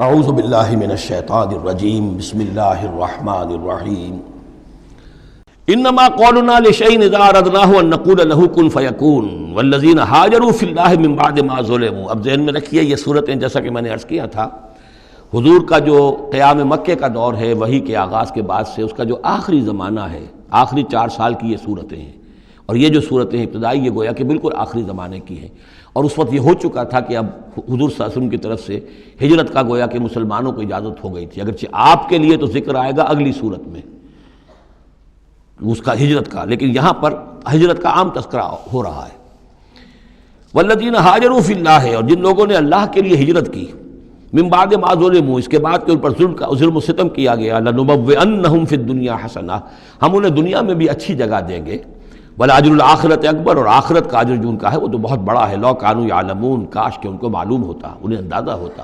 اعوذ باللہ من الشیطان الرجیم بسم اللہ الرحمن الرحیم انما قولنا لشیء اذا اردناہ ان نقول له کن فیکون والذین ہاجروا فی اللہ من بعد ما ظلموا۔ اب ذہن میں رکھیے یہ صورتیں جیسا کہ میں نے عرض کیا تھا، حضور کا جو قیام مکہ کا دور ہے وحی کے آغاز کے بعد سے اس کا جو آخری زمانہ ہے، آخری 4 سال کی یہ صورتیں ہیں، اور یہ جو صورتیں ابتدائی یہ گویا کہ بالکل آخری زمانے کی ہیں، اور اس وقت یہ ہو چکا تھا کہ اب حضور صلی اللہ علیہ وسلم کی طرف سے ہجرت کا گویا کہ مسلمانوں کو اجازت ہو گئی تھی، اگرچہ آپ کے لیے تو ذکر آئے گا اگلی صورت میں اس کا ہجرت کا، لیکن یہاں پر ہجرت کا عام تذکرہ ہو رہا ہے۔ والذین ہاجروا فی اللہ، اور جن لوگوں نے اللہ کے لیے ہجرت کی، من بعد ما ظلموا، اس کے بعد کہ ان پر ظلم و ستم کیا گیا، لنبوئنہم فی الدنیا حسنہ، ہم انہیں دنیا میں بھی اچھی جگہ دیں گے، ولاجر الآخرۃ اکبر، اور آخرت کا اجر جو ان کا ہے وہ تو بہت بڑا ہے، لو کانوا یعلمون، کاش کہ ان کو معلوم ہوتا، انہیں اندازہ ہوتا۔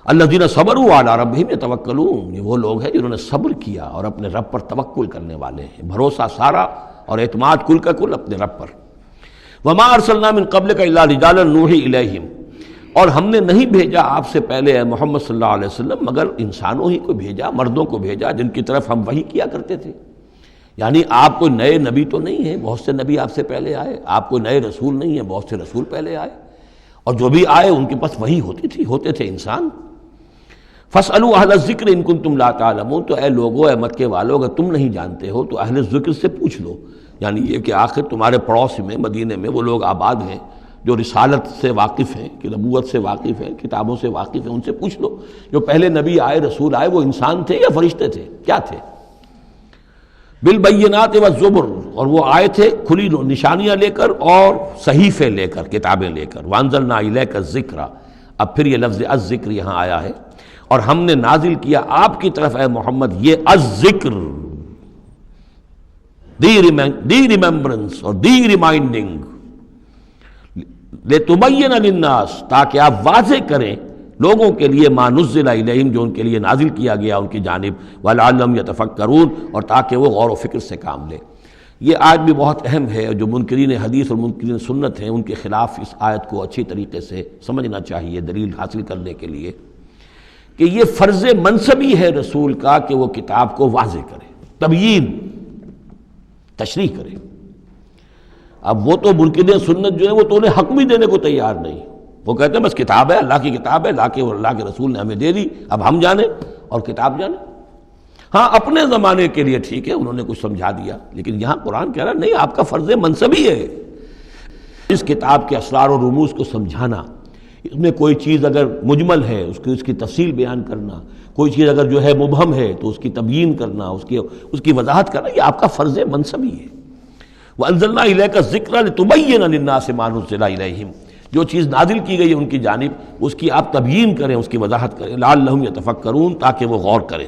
الذین صبروا علی ربہم یتوکلون، یہ وہ لوگ ہیں جنہوں نے صبر کیا اور اپنے رب پر توکل کرنے والے ہیں، بھروسہ سارا اور اعتماد کل کا کل اپنے رب پر۔ وما ارسلنا من قبلک الا رجالا نوحی الیہم، اور ہم نے نہیں بھیجا آپ سے پہلے اے محمد صلی اللہ علیہ وسلم مگر انسانوں ہی کو بھیجا، مردوں کو بھیجا جن کی طرف ہم وحی کیا کرتے تھے، یعنی آپ کوئی نئے نبی تو نہیں ہیں، بہت سے نبی آپ سے پہلے آئے، آپ کوئی نئے رسول نہیں ہیں، بہت سے رسول پہلے آئے، اور جو بھی آئے ان کے پاس وحی ہوتی تھی، ہوتے تھے انسان۔ فاسألوا اہل الذکر ان کنتم لا تعلمون، تو اے لوگو، اے مکے والو، اگر تم نہیں جانتے ہو تو اہل ذکر سے پوچھ لو، یعنی یہ کہ آخر تمہارے پڑوس میں مدینے میں وہ لوگ آباد ہیں جو رسالت سے واقف ہیں، کہ نبوت سے واقف ہیں، کتابوں سے واقف ہیں، ان سے پوچھ لو جو پہلے نبی آئے، رسول آئے، وہ انسان تھے یا فرشتے تھے، کیا تھے؟ بالبینات والزبر، اور وہ آئے تھے کھلی نشانیاں لے کر اور صحیفے لے کر، کتابیں لے کر۔ وانزلنا الیک الذکر، اب پھر یہ لفظ الذکر یہاں آیا ہے، اور ہم نے نازل کیا آپ کی طرف اے محمد یہ الذکر، دی ریممبرنس اور دی ریمائنڈنگ، لِتُبَيِّنَ لِلنَّاسِ، تاکہ آپ واضح کریں لوگوں کے لیے ما نزل الیہم، جو ان کے لیے نازل کیا گیا ان کی جانب، وَلَعَلَّهُمْ يَتَفَكَّرُونَ، اور تاکہ وہ غور و فکر سے کام لیں۔ یہ آیت بھی بہت اہم ہے، جو منکرین حدیث اور منکرین سنت ہیں ان کے خلاف اس آیت کو اچھی طریقے سے سمجھنا چاہیے دلیل حاصل کرنے کے لیے، کہ یہ فرض منصبی ہے رسول کا کہ وہ کتاب کو واضح کرے، تبیین، تشریح کرے۔ اب وہ تو منکرین سنت جو ہے وہ تو انہیں حق بھی دینے کو تیار نہیں، وہ کہتے ہیں بس کتاب ہے، اللہ کی کتاب ہے، اللہ کے رسول نے ہمیں دے دی، اب ہم جانیں اور کتاب جانیں۔ ہاں اپنے زمانے کے لیے ٹھیک ہے، انہوں نے کچھ سمجھا دیا، لیکن یہاں قرآن کہہ رہا نہیں، آپ کا فرض منصبی ہے اس کتاب کے اسرار و رموز کو سمجھانا، اس میں کوئی چیز اگر مجمل ہے اس کی تفصیل بیان کرنا، کوئی چیز اگر جو ہے مبہم ہے تو اس کی تبیین کرنا، اس کی وضاحت کرنا، یہ آپ کا فرض منصبی ہے۔ وَأَنزَلْنَا إِلَيْكَ الذِّكْرَ لِتُبَيِّنَ لِلنَّاسِ مَا نُزِّلَ إِلَيْهِمْ، جو چیز نازل کی گئی ان کی جانب اس کی آپ تبیین کریں، اس کی وضاحت کریں، لعلہم یتفکرون، تاکہ وہ غور کریں۔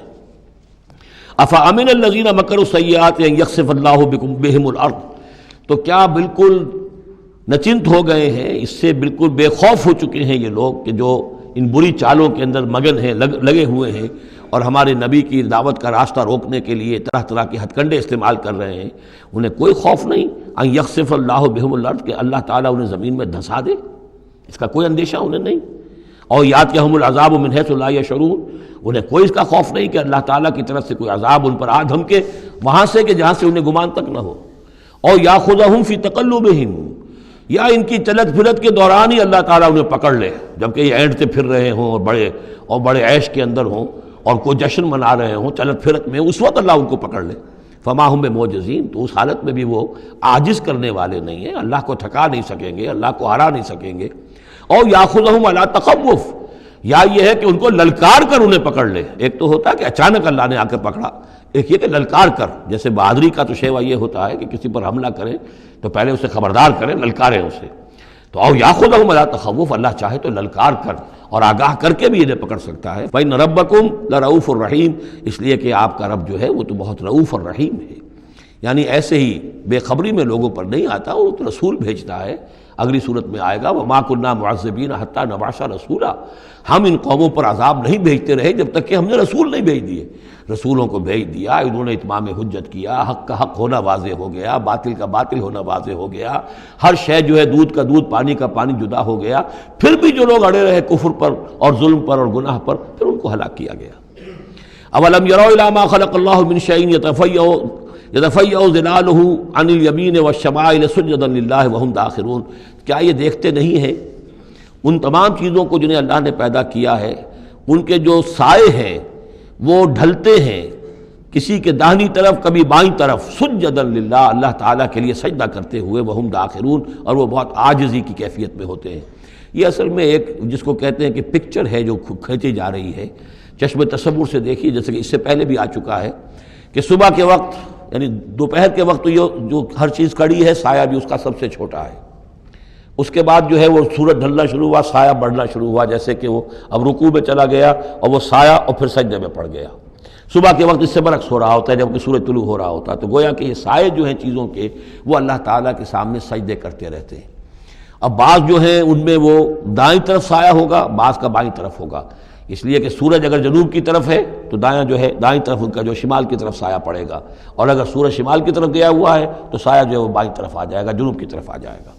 افامن الذین مکروا السیئات ان یخسف اللہ بہم الارض، تو کیا بالکل نچنت ہو گئے ہیں، اس سے بالکل بے خوف ہو چکے ہیں یہ لوگ کہ جو ان بری چالوں کے اندر مگن ہیں، لگے ہوئے ہیں، اور ہمارے نبی کی دعوت کا راستہ روکنے کے لیے طرح طرح کے ہتھ کنڈے استعمال کر رہے ہیں، انہیں کوئی خوف نہیں ان یخسف اللہ بہم الارض، کہ اللہ تعالیٰ انہیں زمین میں دھسا دے، اس کا کوئی اندیشہ انہیں نہیں، اور یاتیہم العذاب من حیث لا یشعرون، انہیں کوئی اس کا خوف نہیں کہ اللہ تعالیٰ کی طرف سے کوئی عذاب ان پر آ دھمکے وہاں سے کہ جہاں سے انہیں گمان تک نہ ہو، اور یاخذہم فی تقلبہم، یا ان کی چلت پھرت کے دوران ہی اللہ تعالیٰ انہیں پکڑ لے، جبکہ یہ اینٹتے پھر رہے ہوں اور بڑے عیش کے اندر ہوں اور کوئی جشن منا رہے ہوں چلت پھرت میں، اس وقت اللہ ان کو پکڑ لے، فما ہم بمعجزین، تو اس حالت میں بھی وہ عاجز کرنے والے نہیں ہیں، اللہ کو تھکا نہیں سکیں گے، اللہ کو ہرا نہیں سکیں گے۔ اور یاخذہم علی تخوف، یا یہ ہے کہ ان کو للکار کر انہیں پکڑ لے، ایک تو ہوتا ہے کہ اچانک اللہ نے آ کے پکڑا، ایک یہ کہ للکار کر، جیسے بہادری کا تو شیوا یہ ہوتا ہے کہ کسی پر حملہ کریں تو پہلے اسے خبردار کریں، للکاریں اسے، تو اور یاخذہم علی تخوف، اللہ چاہے تو للکار کر اور آگاہ کر کے بھی انہیں پکڑ سکتا ہے۔ فإن ربکم لرؤوف الرحیم، اس لیے کہ آپ کا رب جو ہے وہ تو بہت رؤوف الرحیم ہے، یعنی ایسے ہی بے خبری میں لوگوں پر نہیں آتا، وہ تو رسول بھیجتا ہے اگلی صورت میں آئے گا وما كنا معذبین حتی نبعث رسولا، ہم ان قوموں پر عذاب نہیں بھیجتے رہے جب تک کہ ہم نے رسول نہیں بھیج دیے۔ رسولوں کو بھیج دیا، انہوں نے اتمام حجت کیا، حق کا حق ہونا واضح ہو گیا، باطل کا باطل ہونا واضح ہو گیا، ہر شے جو ہے دودھ کا دودھ پانی کا پانی جدا ہو گیا، پھر بھی جو لوگ اڑے رہے کفر پر اور ظلم پر اور گناہ پر، پھر ان کو ہلاک کیا گیا۔ اولم یروا الی ما خلق اللہ من شیء یتفیأ ظلالہ عن الیمین والشمائل سجدا للہ وہم داخرون، کیا یہ دیکھتے نہیں ہیں ان تمام چیزوں کو جنہیں اللہ نے پیدا کیا ہے، ان کے جو سائے ہیں وہ ڈھلتے ہیں کسی کے داہنی طرف کبھی بائیں طرف، سجدا للہ، اللہ تعالیٰ کے لیے سجدہ کرتے ہوئے، وہم داخرون، اور وہ بہت عاجزی کی کیفیت میں ہوتے ہیں۔ یہ اصل میں ایک جس کو کہتے ہیں کہ پکچر ہے جو کھینچی جا رہی ہے، چشم تصور سے دیکھیے، جیسے کہ اس سے پہلے بھی آ چکا ہے کہ صبح کے وقت یعنی دوپہر کے وقت یہ جو ہر چیز کھڑی ہے، سایہ بھی اس کا سب سے چھوٹا ہے۔ اس کے بعد جو ہے وہ سورج ڈھلنا شروع ہوا، سایہ بڑھنا شروع ہوا، جیسے کہ وہ اب رکوع میں چلا گیا اور وہ سایہ اور پھر سجدے میں پڑ گیا۔ صبح کے وقت اس سے برعکس ہو رہا ہوتا ہے جبکہ سورج طلوع ہو رہا ہوتا ہے، تو گویا کہ یہ سائے جو ہیں چیزوں کے وہ اللہ تعالیٰ کے سامنے سجدے کرتے رہتے ہیں۔ اب بعض جو ہیں ان میں وہ دائیں طرف سایہ ہوگا، بعض کا بائیں طرف ہوگا، اس لیے کہ سورج اگر جنوب کی طرف ہے تو دایاں جو ہے دائیں طرف ان کا جو شمال کی طرف سایہ پڑے گا، اور اگر سورج شمال کی طرف گیا ہوا ہے تو سایہ جو ہے وہ بائیں طرف آ جائے گا، جنوب کی طرف آ جائے گا۔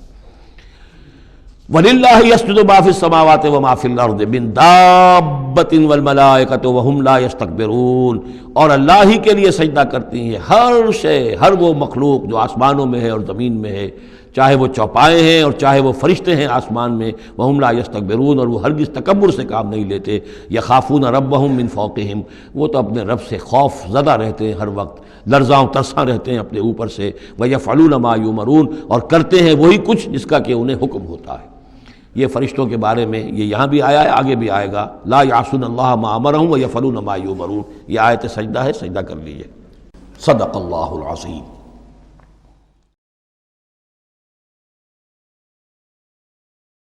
وَلِلَّهِ يَسْجُدُ مَا فِي السَّمَاوَاتِ وَمَا فِي الْأَرْضِ مِن دَابَّةٍ وَالْمَلَائِكَةُ وَهُمْ لَا يَسْتَكْبِرُونَ، اور اللہ ہی کے لیے سجدہ کرتی ہیں ہر شے، ہر وہ مخلوق جو آسمانوں میں ہے اور زمین میں ہے، چاہے وہ چوپائے ہیں اور چاہے وہ فرشتے ہیں آسمان میں، وَهُمْ لَا يَسْتَكْبِرُونَ، اور وہ ہرگز تکبر سے کام نہیں لیتے۔ يَخَافُونَ رَبَّهُم مِّن فَوْقِهِمْ، وہ تو اپنے رب سے خوف زدہ رہتے ہیں، ہر وقت لرزاں ترساں رہتے ہیں اپنے اوپر سے، وَيَفْعَلُونَ مَا يُؤْمَرُونَ، اور کرتے ہیں وہی کچھ جس کا کہ انہیں حکم ہوتا ہے۔ یہ فرشتوں کے بارے میں یہ یہاں بھی آیا ہے، آگے بھی آئے گا، لا یعصون اللہ ما امرہم ویفعلون ما یؤمرون، یہ آیت سجدہ ہے، سجدہ کر لیجئے۔ صدق اللہ العظیم۔